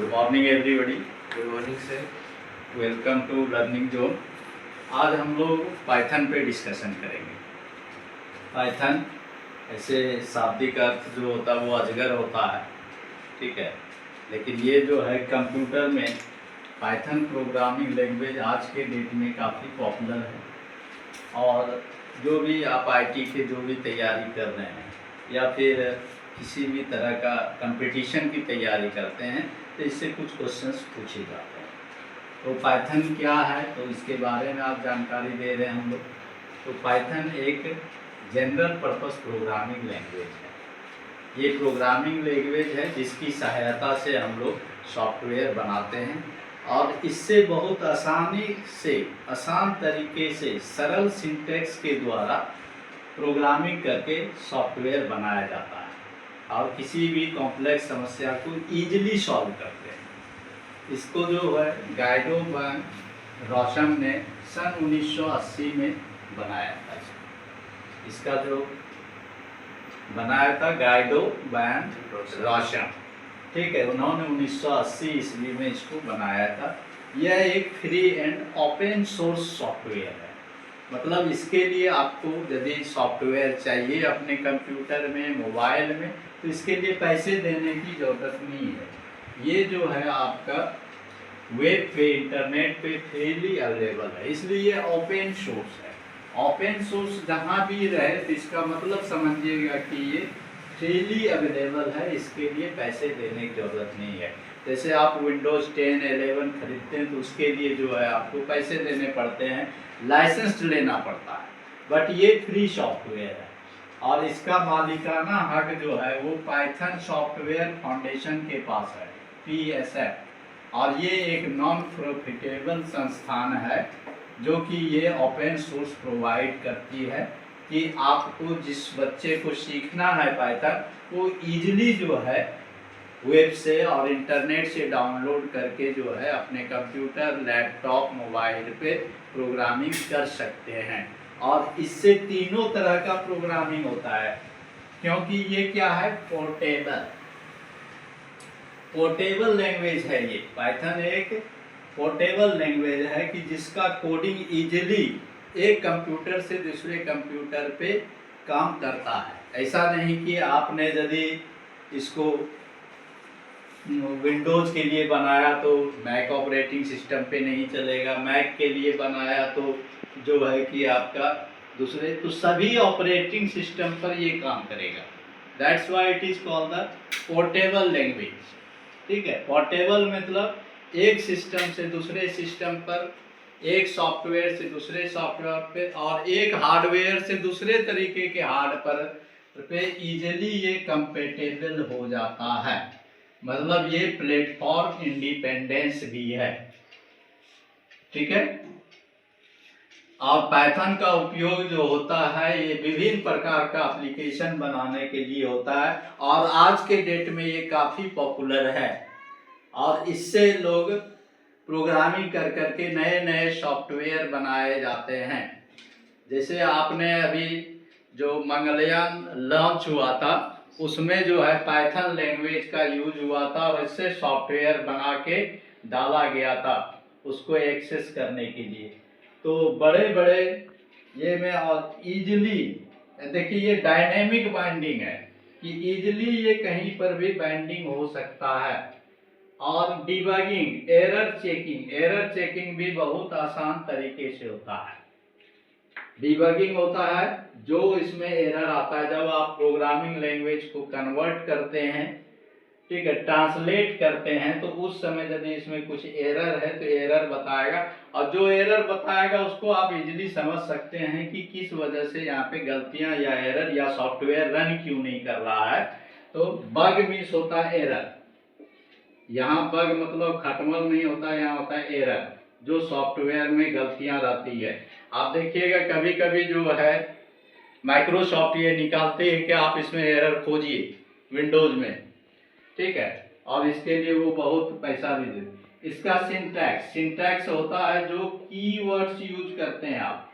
Good morning everybody. Good morning sir. Welcome to learning zone. आज हम लोग Python पे डिस्कशन करेंगे। पाइथन ऐसे शाब्दिक अर्थ जो होता है वो अजगर होता है, ठीक है। लेकिन ये जो है कंप्यूटर में पाइथन प्रोग्रामिंग लैंग्वेज आज के डेट में काफ़ी पॉपुलर है। और जो भी आप आईटी के जो भी तैयारी कर रहे हैं या फिर किसी भी तरह का कंपटीशन की तैयारी करते हैं तो इससे कुछ क्वेश्चंस पूछे जाते हैं। तो पाइथन क्या है तो इसके बारे में आप जानकारी दे रहे हैं हम लोग। तो पाइथन एक जनरल पर्पस प्रोग्रामिंग लैंग्वेज है। ये प्रोग्रामिंग लैंग्वेज है जिसकी सहायता से हम लोग सॉफ्टवेयर बनाते हैं और इससे बहुत आसान तरीके से सरल सिंटैक्स के द्वारा प्रोग्रामिंग करके सॉफ्टवेयर बनाया जाता है और किसी भी कॉम्प्लेक्स समस्या को ईजिली सॉल्व करते हैं। इसको जो है गाइडो वैन रोशम ने सन 1980 में बनाया था। इसका जो बनाया था गाइडो वैन रोशम, ठीक है, उन्होंने 1980 ईस्वी में इसको बनाया था। यह एक free and open source software है। मतलब इसके लिए आपको यदि सॉफ्टवेयर चाहिए अपने कंप्यूटर में, मोबाइल में, तो इसके लिए पैसे देने की ज़रूरत नहीं है। ये जो है आपका वेब पे, इंटरनेट पे फ्रीली अवेलेबल है, इसलिए ये ओपन सोर्स है। ओपन सोर्स जहाँ भी रहे तो इसका मतलब समझिएगा कि ये फ्रीली अवेलेबल है, इसके लिए पैसे देने की ज़रूरत नहीं है। जैसे आप विंडोज़ 10, 11 खरीदते हैं तो उसके लिए जो है आपको पैसे देने पड़ते हैं, लाइसेंस लेना पड़ता है। बट ये फ्री सॉफ्टवेयर है और इसका मालिकाना हक जो है वो पाइथन सॉफ्टवेयर फाउंडेशन के पास है, PSF। और ये एक नॉन प्रॉफिटेबल संस्थान है जो कि ये ओपन सोर्स प्रोवाइड करती है कि आपको जिस बच्चे को सीखना है पाइथन वो ईजिली जो है वेब से और इंटरनेट से डाउनलोड करके जो है अपने कंप्यूटर, लैपटॉप, मोबाइल पे प्रोग्रामिंग कर सकते हैं। और इससे तीनों तरह का प्रोग्रामिंग होता है क्योंकि ये क्या है, पोर्टेबल लैंग्वेज है। ये पाइथन एक पोर्टेबल लैंग्वेज है कि जिसका कोडिंग इजीली एक कंप्यूटर से दूसरे कंप्यूटर पे काम करता है। ऐसा नहीं कि आपने यदि इसको विंडोज़ के लिए बनाया तो मैक ऑपरेटिंग सिस्टम पे नहीं चलेगा, मैक के लिए बनाया तो जो है कि आपका दूसरे, तो सभी ऑपरेटिंग सिस्टम पर ये काम करेगा। That's why it is called the portable language, ठीक है। पोर्टेबल मतलब एक सिस्टम से दूसरे सिस्टम पर, एक सॉफ्टवेयर से दूसरे सॉफ्टवेयर पे और एक हार्डवेयर से दूसरे तरीके के हार्डवेयर पे इजीली ये कंपेटेबल हो जाता है। मतलब ये प्लेटफॉर्म इंडिपेंडेंस भी है, ठीक है। और पाइथन का उपयोग जो होता है ये विभिन्न प्रकार का एप्लीकेशन बनाने के लिए होता है और आज के डेट में ये काफ़ी पॉपुलर है और इससे लोग प्रोग्रामिंग कर करके नए नए सॉफ्टवेयर बनाए जाते हैं। जैसे आपने अभी जो मंगलयान लॉन्च हुआ था उसमें जो है पाइथन लैंग्वेज का यूज हुआ था और इससे सॉफ्टवेयर बना के डाला गया था उसको एक्सेस करने के लिए। तो बड़े बड़े ये में और इजीली देखिए ये डायनेमिक बाइंडिंग है कि इजीली ये कहीं पर भी बाइंडिंग हो सकता है। और डिबगिंग, एरर चेकिंग भी बहुत आसान तरीके से होता है। डिबगिंग होता है जो इसमें एरर आता है जब आप प्रोग्रामिंग लैंग्वेज को कन्वर्ट करते हैं, ठीक है, ट्रांसलेट करते हैं, तो उस समय यदि इसमें कुछ एरर है तो एरर बताएगा और जो एरर बताएगा उसको आप इजीली समझ सकते हैं कि किस वजह से यहाँ पे गलतियां या एरर या सॉफ्टवेयर रन क्यों नहीं कर रहा है। तो बग मीन्स होता है एरर, यहाँ बग मतलब खटमल नहीं होता, यहाँ होता है एरर, जो सॉफ्टवेयर में गलतियां रहती है। आप देखिएगा कभी कभी जो है माइक्रोसॉफ्ट ये निकालते हैं कि आप इसमें एरर खोजिए विंडोज में, ठीक है, और इसके लिए वो बहुत पैसा भी देते। इसका सिंटैक्स होता है जो कीवर्ड्स यूज करते हैं आप,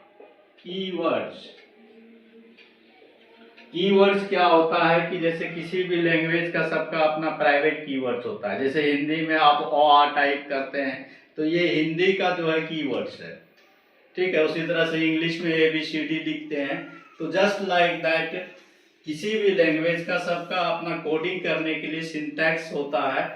कीवर्ड्स कीवर्ड्स क्या होता है कि जैसे किसी भी लैंग्वेज का सबका अपना प्राइवेट कीवर्ड्स होता है। जैसे हिंदी में आप ओ आ टाइप करते हैं तो ये हिंदी का जो है कीवर्ड्स है, ठीक है। उसी तरह से इंग्लिश में ABCD लिखते हैं। तो जस्ट लाइक दैट किसी भी लैंग्वेज का सबका अपना कोडिंग करने के लिए सिंटैक्स होता है।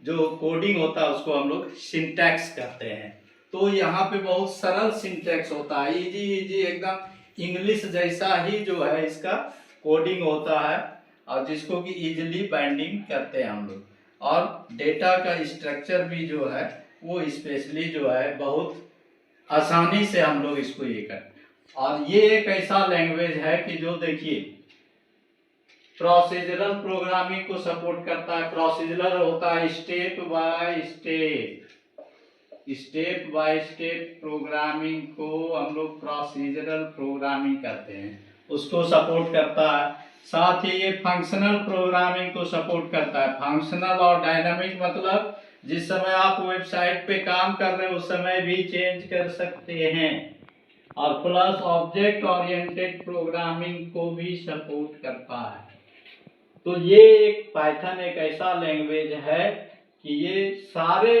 जो कोडिंग होता है उसको हम लोग सिंटैक्स कहते हैं। तो यहाँ पे बहुत सरल सिंटैक्स होता है, इजी इजी एकदम इंग्लिश जैसा ही जो है इसका कोडिंग होता है, और जिसको कि इजीली बाइंडिंग करते हैं हम लोग। और डेटा का स्ट्रक्चर भी जो है वो स्पेशली जो है बहुत आसानी से हम लोग इसको ये करते हैं। और ये एक ऐसा लैंग्वेज है कि जो देखिए प्रोसीजरल प्रोग्रामिंग को सपोर्ट करता है। प्रोसीजरल होता है स्टेप बाय स्टेप प्रोग्रामिंग को हम लोग प्रोसीजरल प्रोग्रामिंग करते हैं, उसको सपोर्ट करता है। साथ ही ये फंक्शनल प्रोग्रामिंग को सपोर्ट करता है। फंक्शनल और डायनामिक मतलब जिस समय आप वेबसाइट पे काम कर रहे हैं उस समय भी चेंज कर सकते हैं। और प्लस ऑब्जेक्ट ओरिएंटेड प्रोग्रामिंग को भी सपोर्ट करता है। तो ये एक पाइथन एक ऐसा लैंग्वेज है कि ये सारे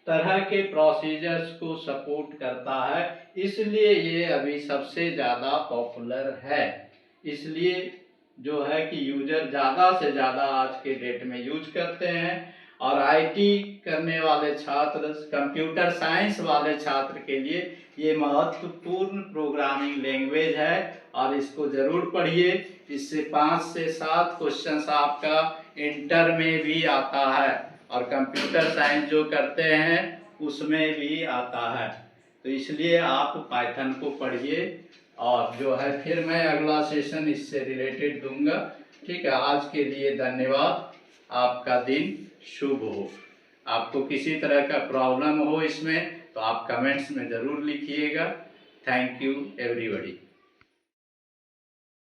तरह के प्रोसीजर्स को सपोर्ट करता है, इसलिए ये अभी सबसे ज़्यादा पॉपुलर है। इसलिए जो है कि यूजर ज़्यादा से ज़्यादा आज के डेट में यूज करते हैं। और आईटी करने वाले छात्र, कंप्यूटर साइंस वाले छात्र के लिए ये महत्वपूर्ण प्रोग्रामिंग लैंग्वेज है और इसको ज़रूर पढ़िए। इससे 5 से 7 क्वेश्चंस आपका इंटर में भी आता है और कंप्यूटर साइंस जो करते हैं उसमें भी आता है। तो इसलिए आप पाइथन को पढ़िए और जो है फिर मैं अगला सेशन इससे रिलेटेड दूंगा। ठीक है, आज के लिए धन्यवाद। आपका दिन शुभ हो। आपको किसी तरह का प्रॉब्लम हो इसमें तो आप कमेंट्स में ज़रूर लिखिएगा। Thank you everybody.